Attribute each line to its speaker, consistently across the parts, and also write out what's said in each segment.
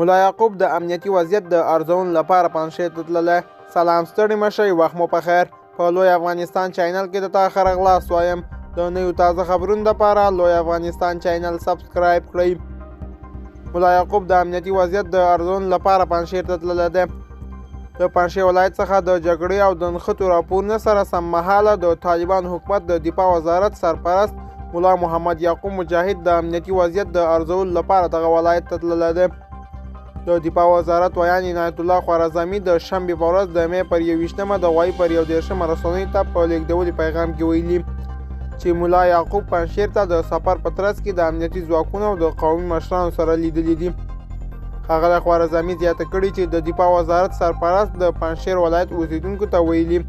Speaker 1: ملا یعقوب د امنیتي وضعیت د ارزونې لپاره پنجشیر ته تللی. سلام، ستړي مه شئ، وخت مو په خیر. په لوی افغانستان چینل کې د تا ښه راغلاست وایم. د نویو تازه خبرونو دپاره لوی افغانستان چینل سبسکرایب کړئ. ملا یعقوب د امنیتي وضعیت د ارزونې لپاره پنجشیر ته تللی دی. د پنجشیر ولایت څخه د جګړې او د نښتو راپورونه سره سم مهاله د طالبان حکومت د دفاع وزارت سرپرست ملا محمد یعقوب مجاهد د امنیتي وضعیت د ارزولو لپاره دغه ولایت ته تللی دی. د دفاع وزارت ویان عنایت الله خوارزمي د شنبې په ورځ د مې پر 21مه د غوایي پر 31مه رسنیو ته په لیږدولي پیغام کې ویلي چې ملا یعقوب پنجشیر ته د سفر په ترڅ کې د امنیتي ځواکونو او د قومي مشرانو سره لیدلي دي. ښاغلی خوارزمي زیاته کړې چې د دفاع وزارت سرپرست د پنجشیر ولایت اوسیدونکو ته ویلي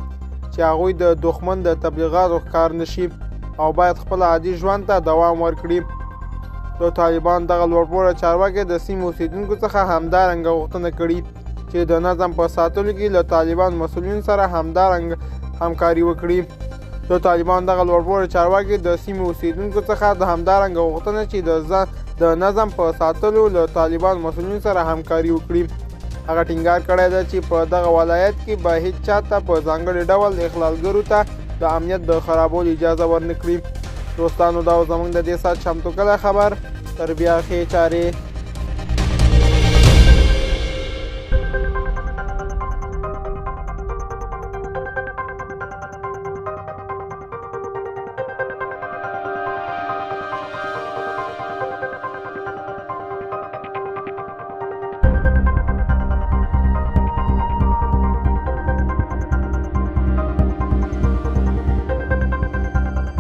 Speaker 1: چې هغوی د دښمن د تبلیغاتو ښکار نشي او باید خپل عادي ژوند ته دوام ورکړي. د طالبان دغه لوړپوړه چارواکي د سیمې اوسیدونکو څخه همدارنګه غوښتنه کړې چې د نظم په ساتلو کې له طالبان مسؤلینو سره همدارنګه همکاري وکړي. د طالبان دغه لوړپوړه چارواکي د سیمې اوسیدونکو څخه د همدارنګه غوښتنه چې د نظم په ساتلو له طالبان مسؤلینو سره همکاري وکړي. هغه ټینګار کړی ده چې په دغه ولایت کې به هیڅ چاته په ځانګړي ډول اخلالګرو ته د امنیت د خرابولو اجازه ورنکړي. دوستانو، دا زموږ د دې ساعت چمتو کلی خبر. تر بیا ښې چارې.